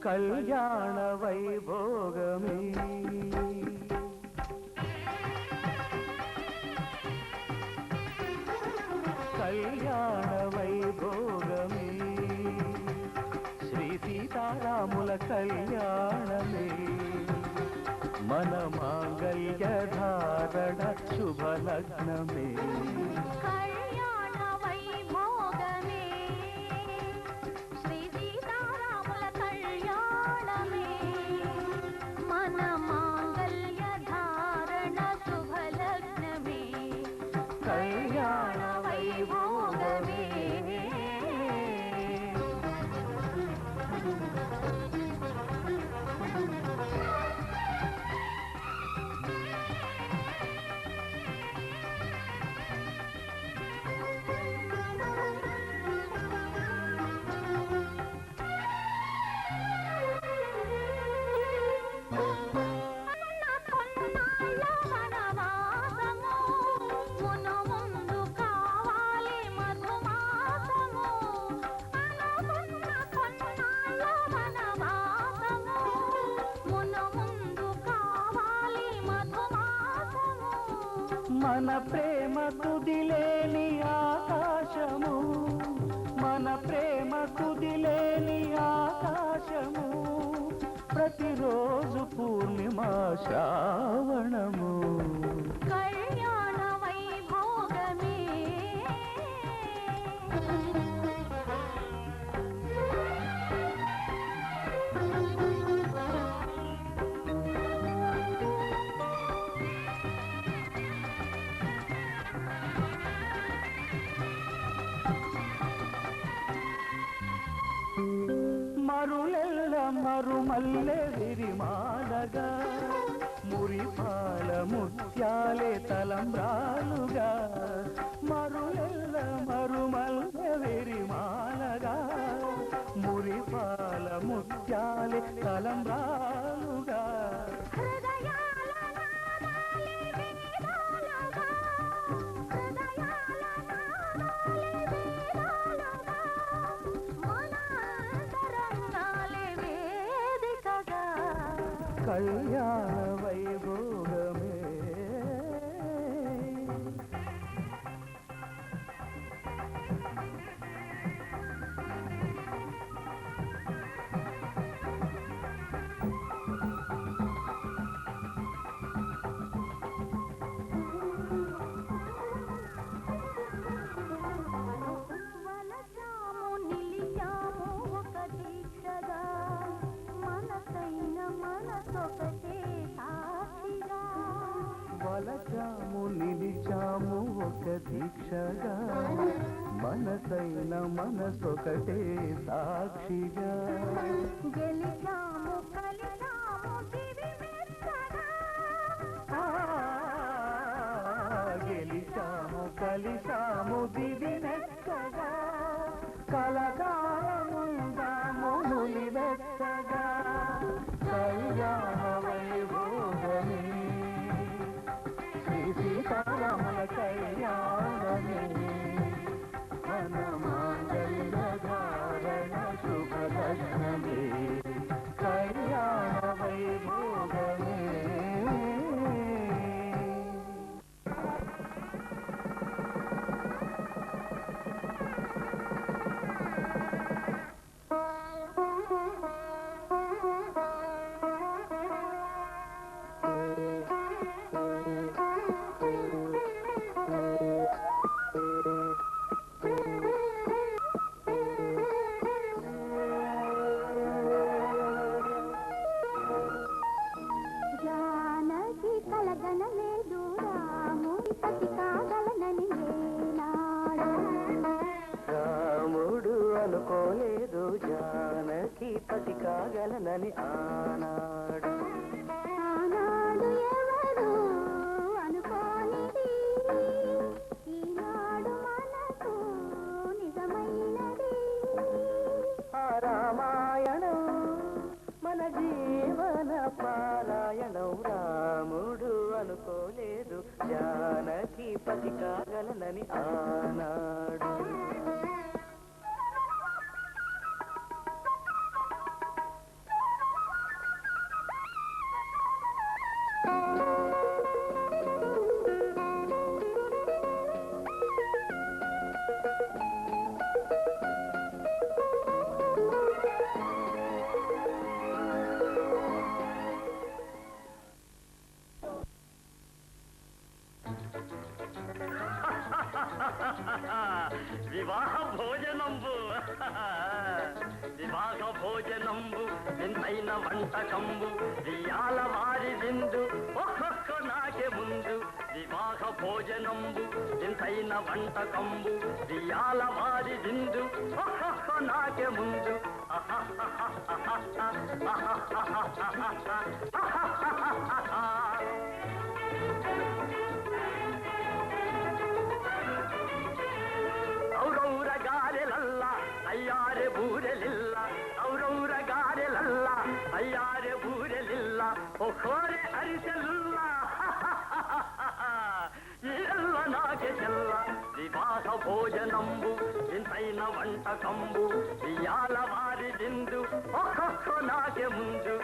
కళ్యాణ వైభోగమే కళ్యాణ వైభోగమే శ్రీ సీతారాముల కళ్యాణమే మన మాంగళ్య ధారణ శుభలగ్నమే కళ్యాణ వైభోగమే శ్రీ సీతారాముల కళ్యాణమే మన మాంగళ్య ధారణ శుభలగ్నమే కళ్యాణ వైభోగమే మన ప్రేమ తుదిలేని ఆకాశము మన ప్రేమ తుదిలేని ఆకాశము ప్రతిరోజు పూర్ణిమా శ్రావణము కళ్యాణ వైభోగమే మరులెల్ల మరుమల్లె విరిమాలగా మురిపాల ముత్యాలే తలంబ్రాలుగా మరులెల్ల మరుమల్లె విరిమాలగా మురిపాల ముత్యాలే తలంబ్రాలుగా కళ్యాణ వైభోగమే వలచాము నిలిచాము ఒక దీక్షగా మనసైన మనసొకటే సాక్షిగా గెలిచాము కలిసాము దివి మెత్తగా గెలిచాము కలిసాము దివి మెత్తగా కలకాలముందాము నులివెత్తగా కళ్యాణ వైభోగమే సీతారాముల కళ్యాణమే మన మాంగళ్య ధారణ శుభలగ్నమే కళ్యాణ వైభోగమే రాముడు అనుకోలేదు జానకి పతి కాగలనని ఆనాడు ఎవరు అనుకోనిది ఈనాడు మనకు నిజమైనది రామాయణం మన జీవన పారాయణం రాముడు అనుకోలేదు జానకి పతి కాగలనని ఆనాడు భోజనంబు ఎంతైన వంటకంబు ఇయాల వారి విందు ఒక్కొక్క నాకే ముందు వివాహ భోజనంబు ఎంతైన వంటకంబు ఇయాల వారి విందు ఒక్కొక్క నాకే ముందు ఔరౌర గారెలల్ల అయ్యారే బూరెలిల్ల ఔరౌర గారెలల్ల అయ్యారే బూరెలిల్ల ఒక్కోరే అరిసెలుల్ల ఇల్ల నాకే చెల్ల వివాహ భోజనంబు ఇంతైన వంటకంబు ఇయాల వారి విందు ఒక్కొక్క నాకే ముందు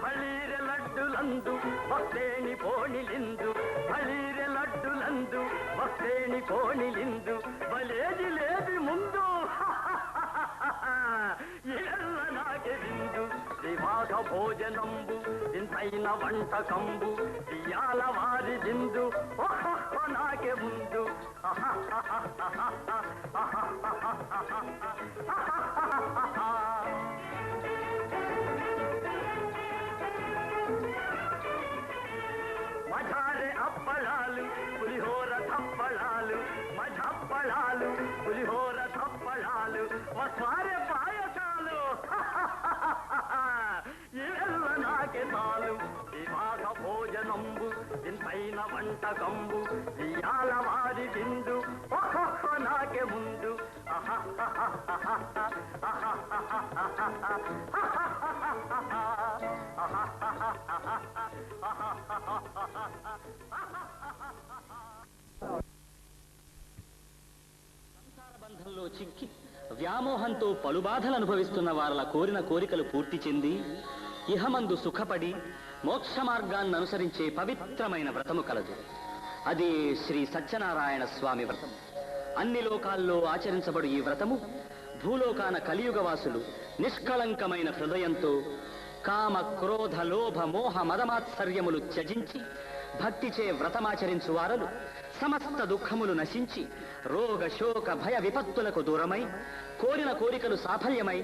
బళీరె లడ్డులందు భక్తేని పోణిలిందు బళీరె లడ్డులందు భక్తేని పోణిలిందు బలేది లేది ముందు ఇళ్ళ నాకే విందు వివాహ భోజనంబు ఇంతైన వంటకంబు ఇయాల వారి విందు ఒక్కొక్క నాకే ముందు మజారే అప్పళాలు పులిహోర తప్పళాలు మజప్పళాలు పులిహోర తప్పళాలు మసారే పాయసాలు ఇళ్ళ నాకే తాలు వివాహ భోజనంబు ఇంతైన వంటకంబు ఇయాల వారి విందు ఒక్కొక్క నాకే ముందు బంధంలో చిక్కి వ్యామోహంతో పలుబాధలు అనుభవిస్తున్న వారల కోరిన కోరికలు పూర్తి చెంది ఇహమందు సుఖపడి మోక్ష మార్గాన్ని అనుసరించే పవిత్రమైన వ్రతము కలదు. అదే శ్రీ సత్యనారాయణ స్వామి వ్రతం. అన్ని లోకాల్లో ఆచరించబడు ఈ వ్రతము భూలోకాన కలియుగవాసులు నిష్కళంకమైన హృదయంతో కామ క్రోధ లోభ మోహ మదమాత్సర్యములు త్యజించి భక్తిచే వ్రతమాచరించు వారలు సమస్త దుఃఖములు నశించి రోగ శోక భయ విపత్తులకు దూరమై కోరిన కోరికలు సాఫల్యమై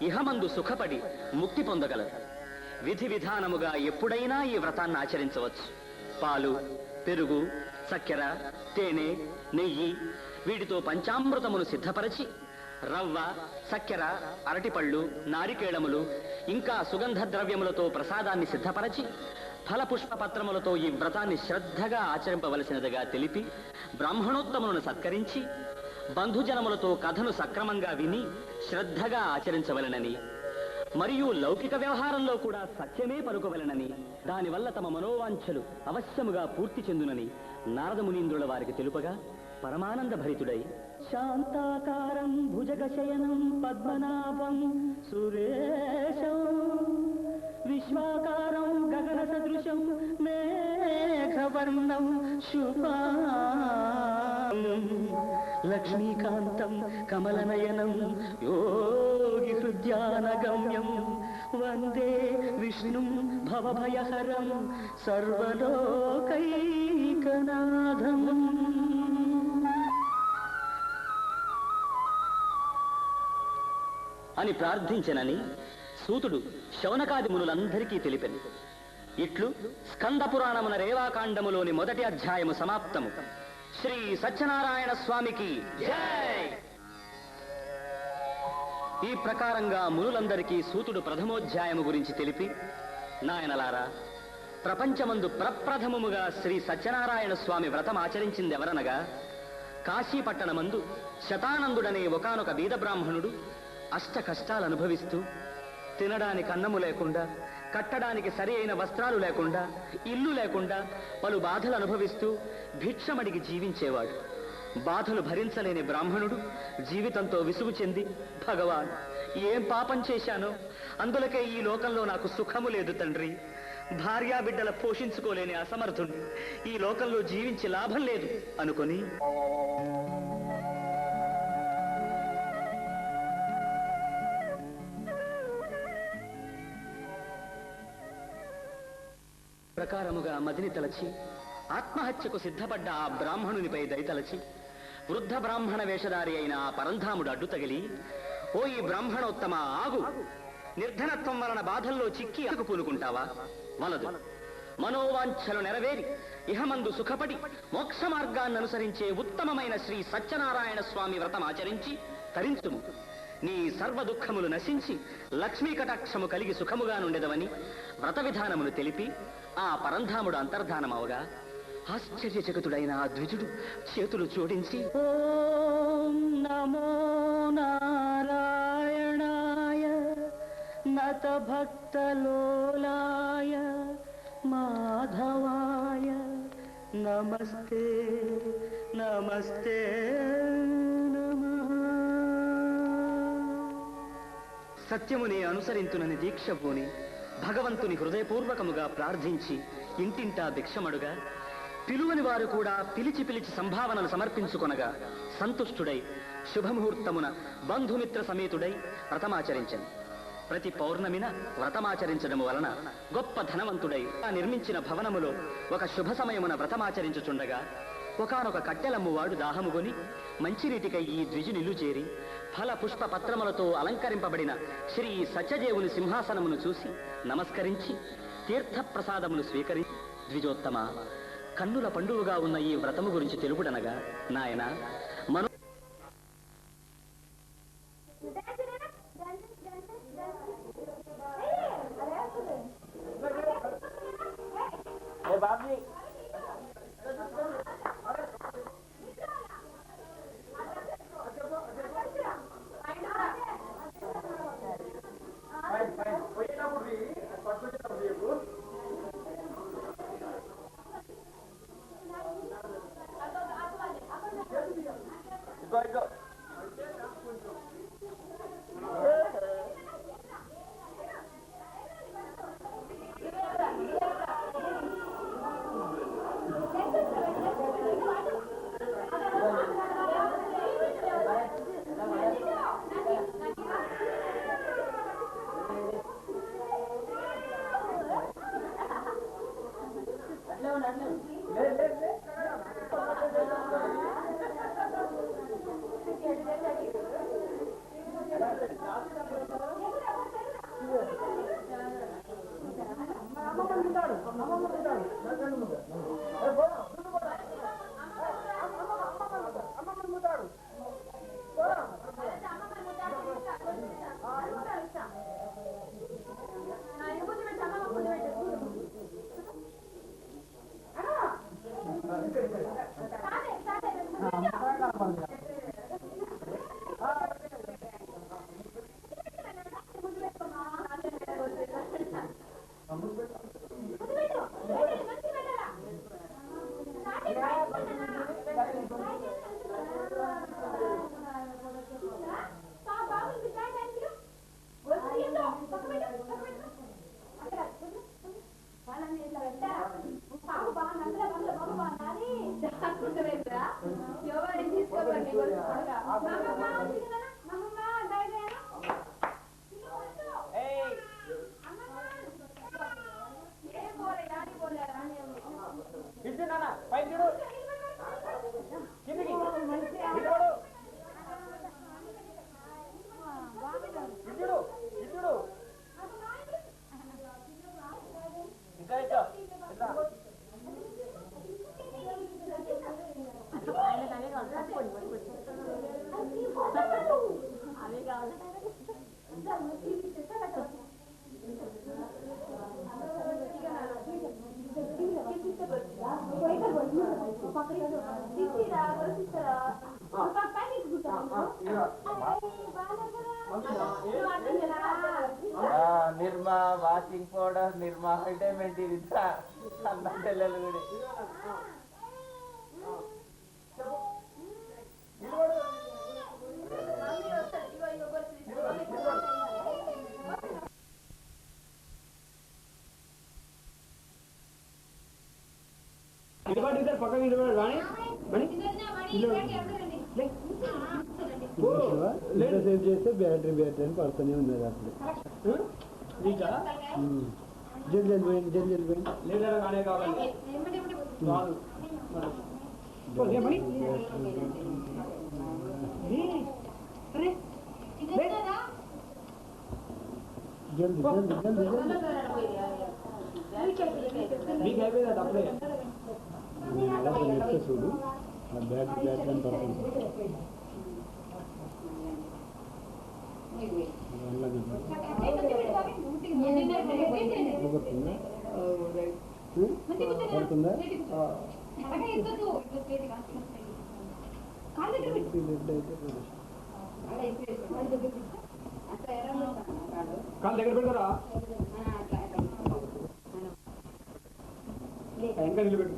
ఇహమందు సుఖపడి ముక్తి పొందగలరు. విధి విధానముగా ఎప్పుడైనా ఈ వ్రతాన్ని ఆచరించవచ్చు. పాలు, పెరుగు, చక్కెర, తేనె, నెయ్యి వీటితో పంచామృతమును సిద్ధపరచి రవ్వ, చక్కెర, అరటిపళ్ళు, నారికేళములు ఇంకా సుగంధ ద్రవ్యములతో ప్రసాదాన్ని సిద్ధపరచి ఫలపుష్ప పత్రములతో ఈ వ్రతాన్ని శ్రద్ధగా ఆచరింపవలసినదిగా తెలిపి బ్రాహ్మణోత్తములను సత్కరించి బంధుజనములతో కథను సక్రమంగా విని శ్రద్ధగా ఆచరించవలెనని మరియు లౌకిక వ్యవహారంలో కూడా సత్యమే పలుకవలెనని దానివల్ల తమ మనోవాంఛలు అవశ్యముగా పూర్తి చెందునని నారదమునీంద్రుల వారికి తెలుపగా పరమానంద భరితుడై శాంతాకారం భుజగశయనం పద్మనాభం సురేశం విశ్వాకారం గగన సదృశం మేఘవర్ణం శుభాం లక్ష్మీకాంతం కమలనయనం యోగి హృద్యానగమ్యం వందే విష్ణుం భవభయహరం సర్వలోకైకనాథం. అని ప్రార్థించనని సూతుడు శౌనకాది మునులందరికీ తెలిపెను. ఇట్లు స్కంద పురాణమున రేవాకాండములోని మొదటి అధ్యాయము సమాప్తము. శ్రీ సత్యనారాయణ స్వామికి జై. ఈ ప్రకారంగా మునులందరికీ సూతుడు ప్రథమోధ్యాయము గురించి తెలిపి, నాయనలారా, ప్రపంచమందు ప్రప్రథమముగా శ్రీ సత్యనారాయణ స్వామి వ్రతం ఆచరించిందెవరనగా కాశీపట్టణమందు శతానందుడనే ఒకానొక బీద బ్రాహ్మణుడు అష్ట కష్టాలు అనుభవిస్తూ తినడానికి అన్నము లేకుండా, కట్టడానికి సరి అయిన వస్త్రాలు లేకుండా, ఇల్లు లేకుండా పలు బాధలు అనుభవిస్తూ భిక్షమడిగి జీవించేవాడు. బాధలు భరించలేని బ్రాహ్మణుడు జీవితంతో విసుగు చెంది, భగవాన్, ఏం పాపం చేశానో అందులకే ఈ లోకంలో నాకు సుఖము లేదు తండ్రి, భార్యాబిడ్డల పోషించుకోలేని అసమర్థుడు, ఈ లోకంలో జీవించి లాభం లేదు అనుకొని ప్రకారముగా మదిని తలచి ఆత్మహత్యకు సిద్ధపడ్డ ఆ బ్రాహ్మణునిపై దయతలచి వృద్ధ బ్రాహ్మణ వేషధారి అయిన ఆ పరంధాముడు అడ్డు తగిలి, ఓ ఈ బ్రాహ్మణోత్తమ ఆగు, నిర్ధనత్వం వలన బాధల్లో చిక్కి అతుకు పూనుకుంటావా? వలదు. మనోవాంఛలు నెరవేరి ఇహమందు సుఖపడి మోక్ష మార్గాన్ని అనుసరించే ఉత్తమమైన శ్రీ సత్యనారాయణ స్వామి వ్రతం ఆచరించి తరించుము. నీ సర్వ దుఃఖములు నశించి లక్ష్మీ కటాక్షము కలిగి సుఖముగా నుండెదవని వ్రత విధానమును తెలిపి ఆ పరంధాముడు అంతర్ధానమవగా ఆశ్చర్యచకితుడైన ఆ ద్విజుడు చేతులు జోడించి, ఓం నమో నారాయణాయ నత భక్తలోలాయ మాధవాయ నమస్తే నమస్తే నమః. సత్యమునే అనుసరింతునని దీక్ష పూని భగవంతుని హృదయపూర్వకముగా ప్రార్థించి ఇంటింటా భిక్షమడుగా పిలువని వారు కూడా పిలిచి పిలిచి సంభావనలు సమర్పించుకొనగా సంతుష్టుడై శుభముహూర్తమున బంధుమిత్ర సమేతుడై వ్రతమాచరించను. ప్రతి పౌర్ణమిన వ్రతమాచరించడము వలన గొప్ప ధనవంతుడై నిర్మించిన భవనములో ఒక శుభ సమయమున వ్రతమాచరించుచుండగా ఒకనొక కట్టెలమ్మువాడు దాహముగొని మంచినీటికై ఈ ద్విజునిల్లు చేరి ఫల పుష్ప పత్రములతో అలంకరింపబడిన శ్రీ సత్యదేవుని సింహాసనమును చూసి నమస్కరించి తీర్థప్రసాదమును స్వీకరించి, ద్విజోత్తమ, కన్నుల పండుగగా ఉన్న ఈ వ్రతము గురించి తెలుపుడనగా, నాయన మనో నిర్మా వాషింగ్ పౌడర్, నిర్మా విటమిన్ డి అన్న పిల్లలు కూడా పక్కన రాణి సేవ్ చేస్తే బ్యాటరీ అని పడుతూనే ఉన్నది అప్పుడు. నీళ్ళలో కానీ కావాలి చాలు మీకు అయిపోయిందా అప్పుడే చూడు బ్యాగ్ అని పడుతుంది పడుతుందా కాలు దగ్గర పెడతారా ఇంకా నిలబెట్టు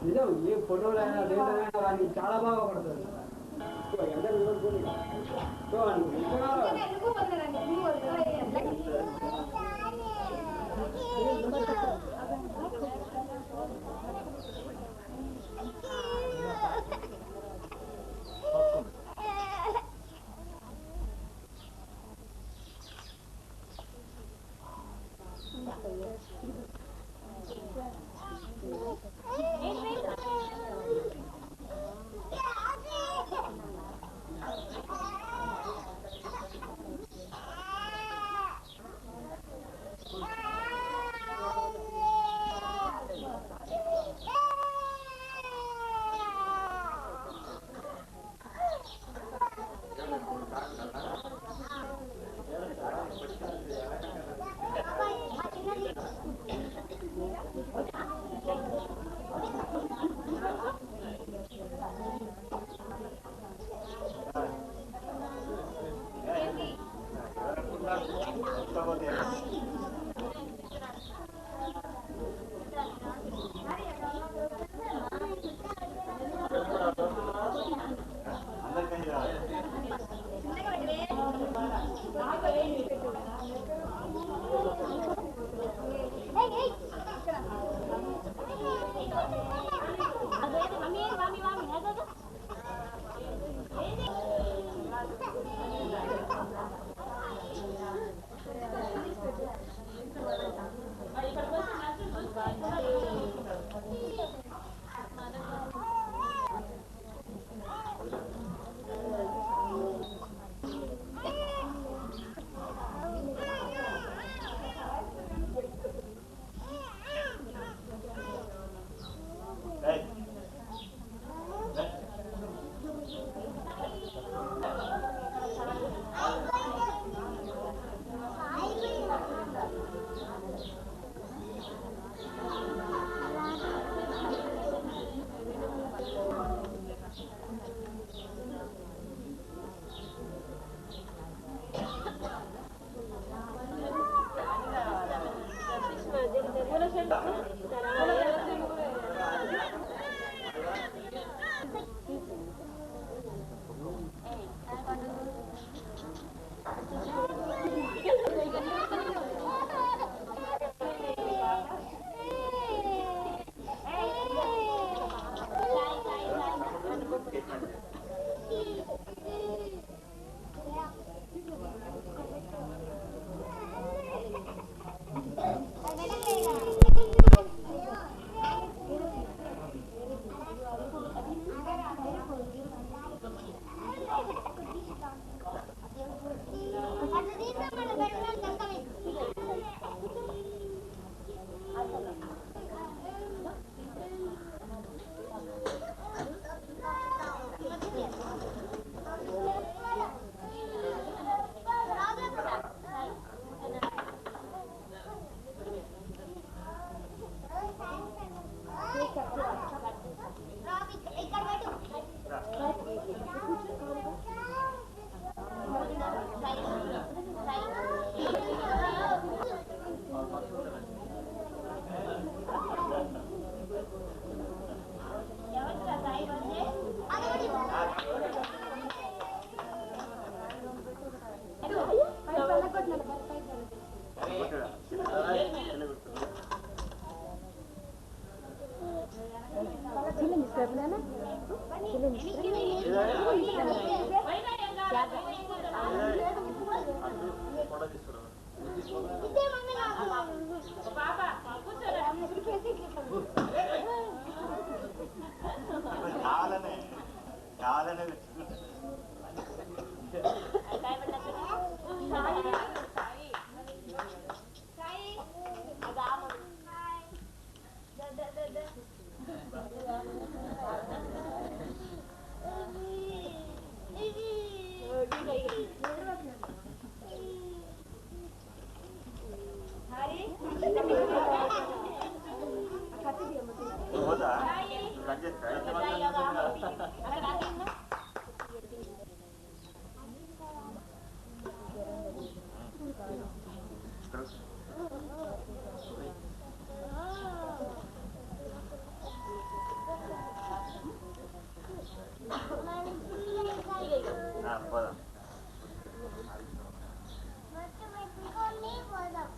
నిజం ఏ ఫోటోలు అయినా లేదైనా కానీ చాలా బాగా పడుతుంది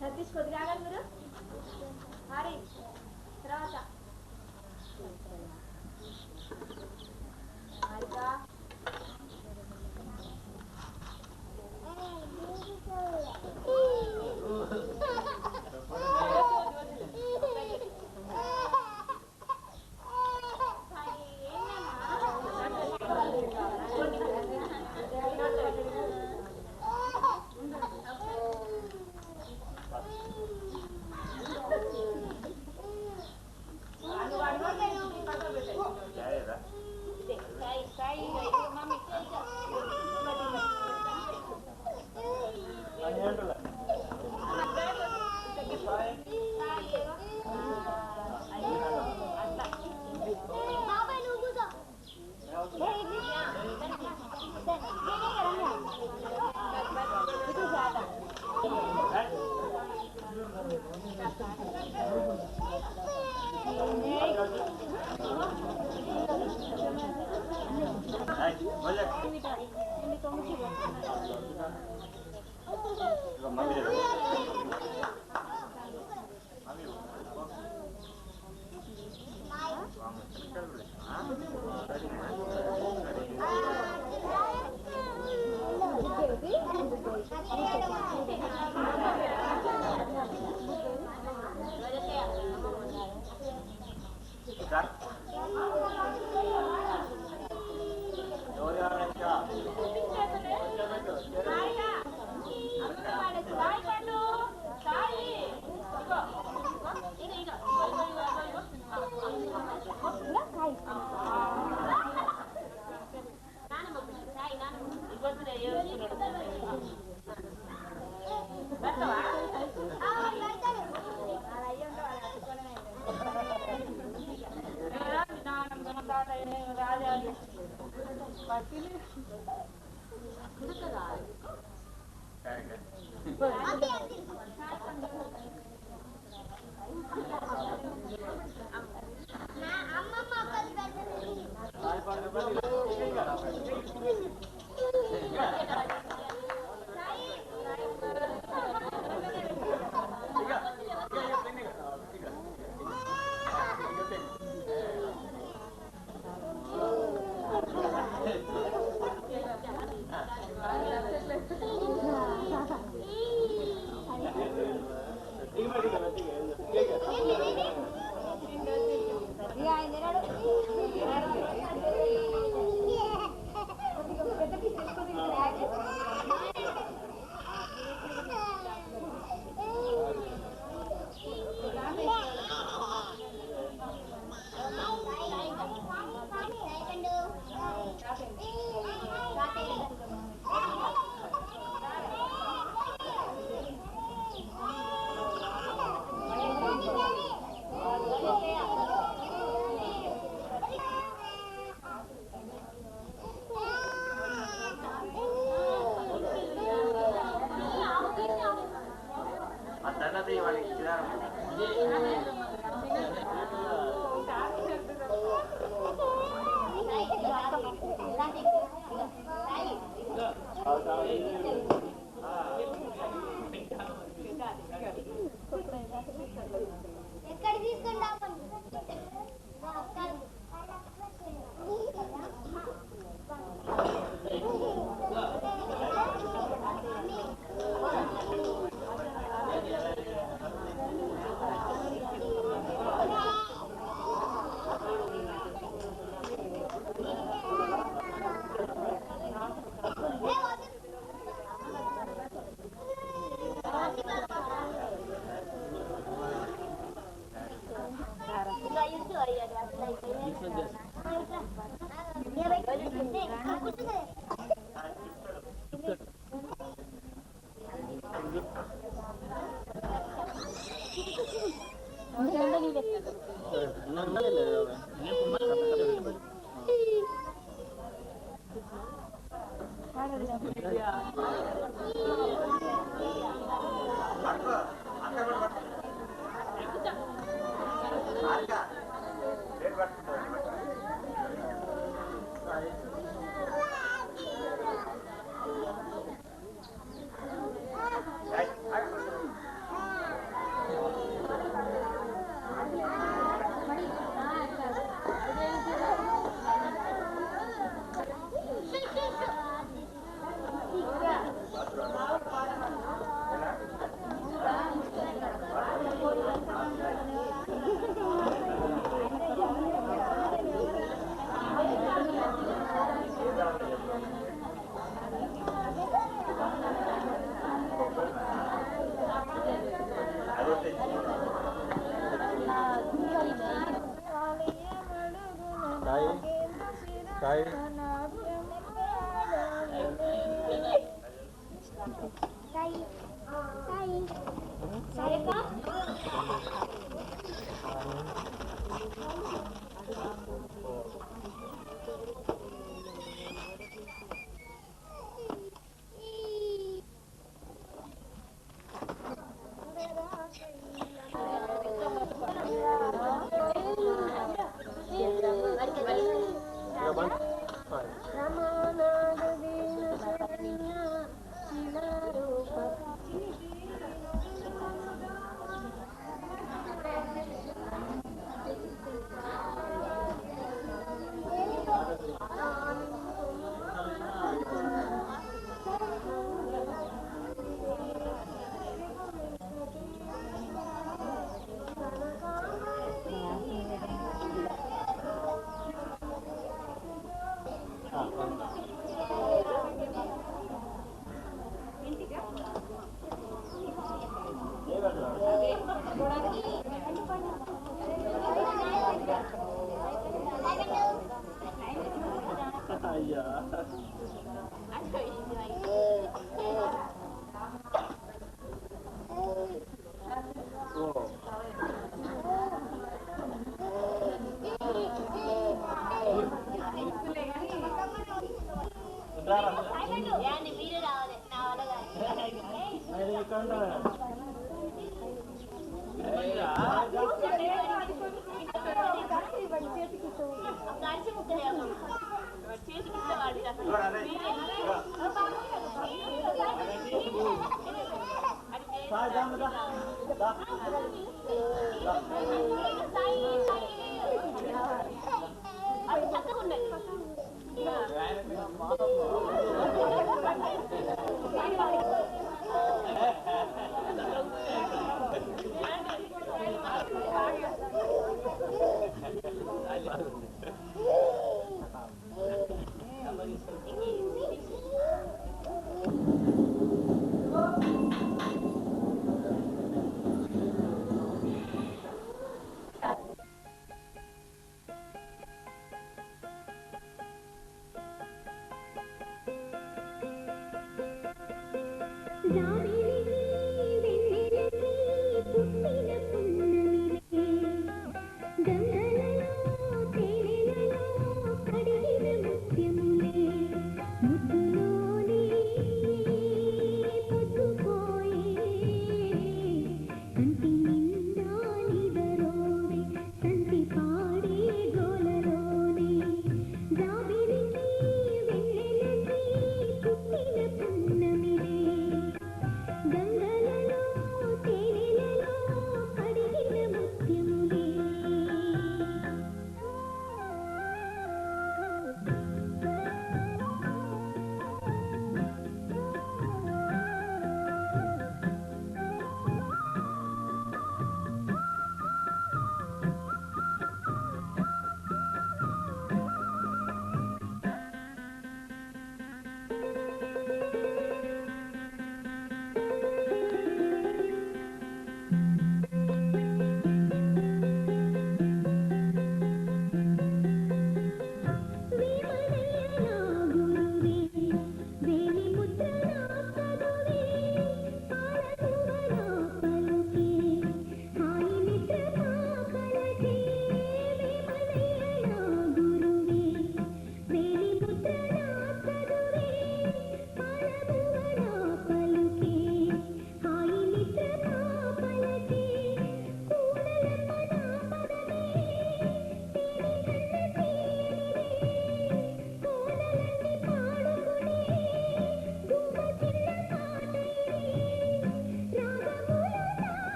సతీష్ కొద్దిగా ఆగండి మీరు. హరి తర్వాత హారిక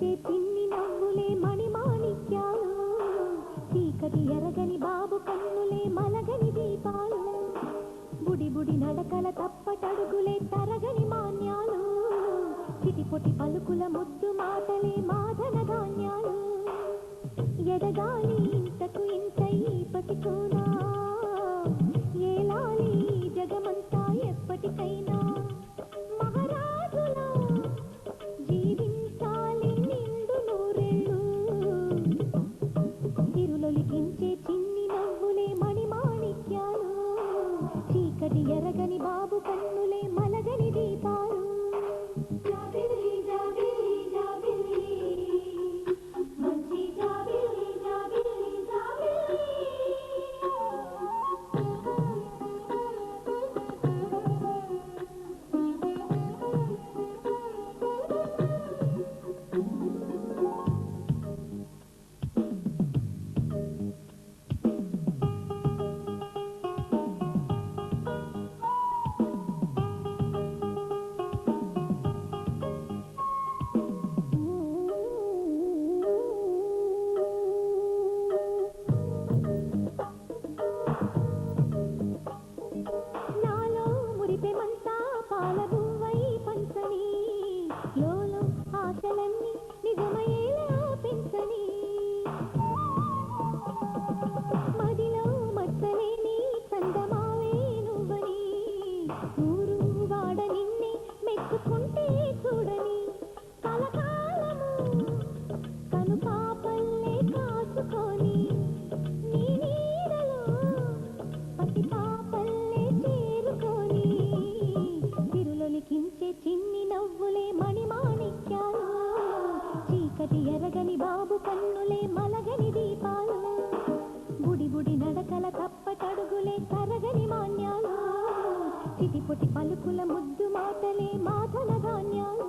కించే చిన్ని నవ్వులే మణిమాణిక్యాలు చీకటి ఎరగని బాబు కన్నులే మలగని దీపాలు బుడి బుడి నడకల తప్పటడుగులే తరగని మాన్యాలు చిటిపొటి పలుకుల ముద్దు మాటలే మాధన ధాన్యాలు ఎదగాలి ఇంతకు ఇంత ఈ పతికోనా ఏలాలి జగమంతా ఎప్పటికైనా మహారాజులా జీవించాలి నిండు నూరేళ్ళు తిరులొలికించే చిన్ని నవ్వులే మణిమాణిక్యాలు చీకటి ఎరగని బాబు కన్నులే మలగని దీపాలు జాబిల్లి జాబిల్లి జాబిల్లి మంచి జాబిల్లి జాబిల్లి జాబిల్లి నాలో మురిపెమంతా పాలబువ్వై పంచని లోలో ఆశలన్నీ నిజమయ్యేలా పెంచని మదిలో మచ్చలేని చందమావే నువ్వని ఊరు వాడ నిన్నే మెచ్చుకుంటే చూడని కలకాలము కను పాపల్లే కాచుకొని నీ నీడలో పసి పాపల్లే చేరుకొని తిరులొలికించే చిన్ని నవ్వులే మణిమాణిక్యాలు చీకటి ఎరగని బాబు కన్నులే మలగని దీపాలు బుడి బుడి నడకల తప్పటడుగులే తరగని మాన్యాలు చిటిపొటి పలుకుల ముద్దు మాటలే మాధన ధాన్యాలు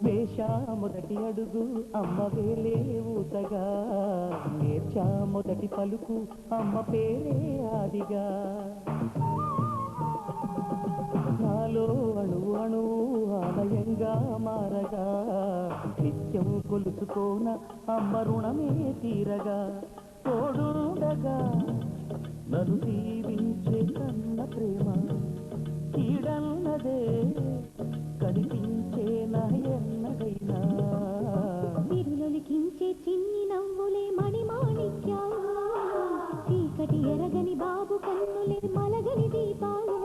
వేషా మొదటి అడుగు అమ్మ వేలే ఊతగా నేర్చా మొదటి పలుకు అమ్మ పేరే ఆదిగా నాలో అణువు అణువు ఆలయంగా మారగా నిత్యం కొలుసుకోన అమ్మ రుణమే తీరగా తోడుండగా నన్ను దీవించే కన్న ప్రేమ కీడన్నదే కనిపించే నా ఎన్నడైనా తిరులొలికించే చిన్ని నవ్వులే మణిమాణిక్యాలు చీకటి ఎరగని బాబు కన్నులే మలగని దీపాలు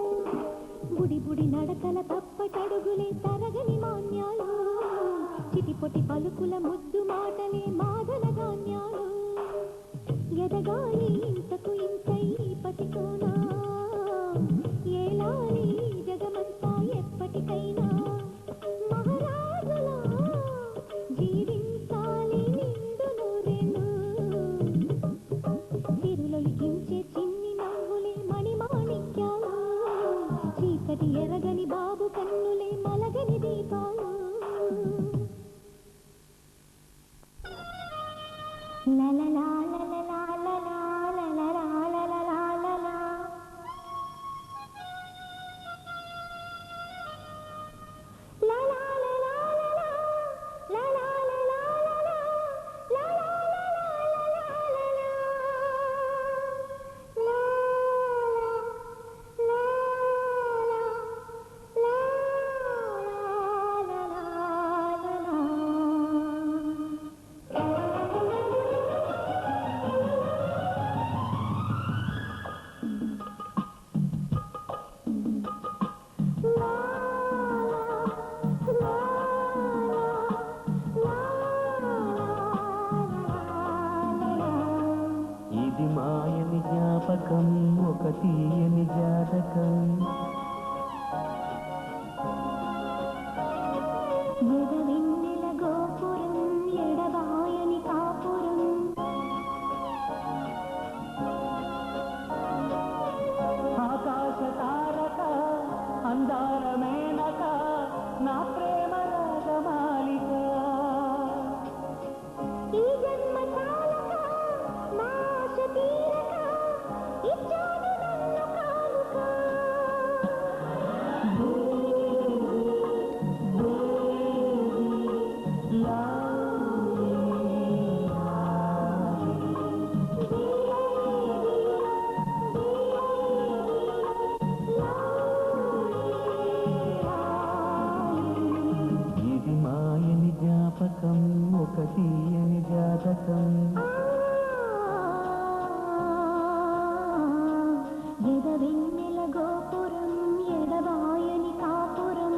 బుడి బుడి నడకల తప్పటడుగులే తరగని మాన్యాలు చిటిపొటి పలుకుల ముద్దు మాటలే మాదన ధాన్యాలు ఎదగాలి ఇంతకు ఇంత ఈ పతికోనా ఏలాలి జగమంతా ఎప్పటికైనా మహారాజులా జీవించాలి నిండు నూరేళ్ళు తిరులొలికించే చిన్ని నవ్వులే మణిమాణిక్యాలు చీకటి ఎరగని బాబు కన్నులే మలగని దీపాలు లలలా లలలా లలలా లలలా లలలా లలలా జ్ఞాపకం ఒక తీయని జాతకం ఎదవెన్నెల గోపురం ఎడబాయని కాపురం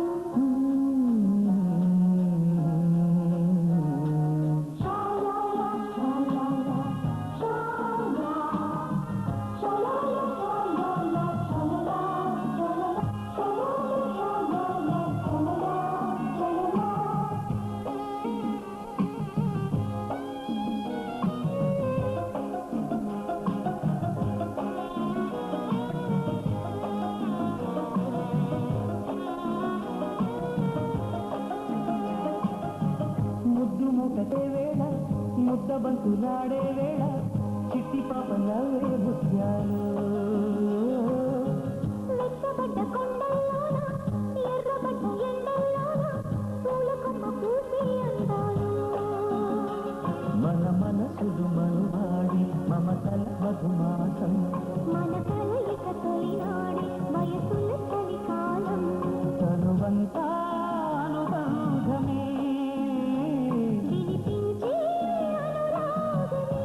ముద్దు ముట్టే వేళ ముద్ద బంతులాడే వేళ చిట్టి పాప నవ్వే ముత్యాలు మెత్తబడ్డ కొండల్లోన ఎర్రబడ్డ ఎండల్లోన పూల కొమ్మ పూసే అందాలు మన మనసులు మనువాడి మమతల మధుమాసం మన కలయిక తొలినాడే వయసుల చలికాలం తనువంతా అనుబంధమే వినిపించే అనురాగమే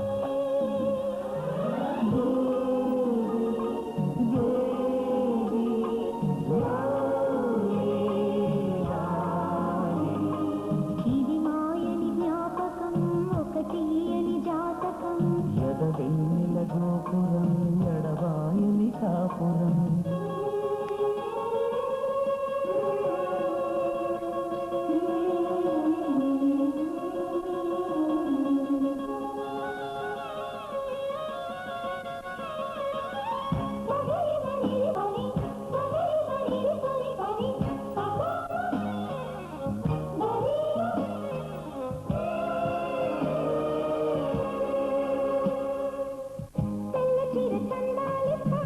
ఇది మాయని జ్ఞాపకం ఒక తీయని జాతకం ఎదవెన్నెల గోపురం ఎడబాయని కాపురం తెల్ల చీర చందాలిస్తా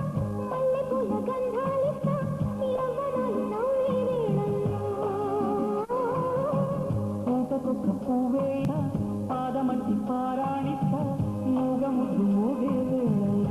మల్లె పూల గంధాలిస్తా యవ్వనాలు నవ్వే వేళల్లో పూటకొక్క పువ్వేళ పాదమంటి పారాణిస్తా మూగ ముద్దు మూగే వేళ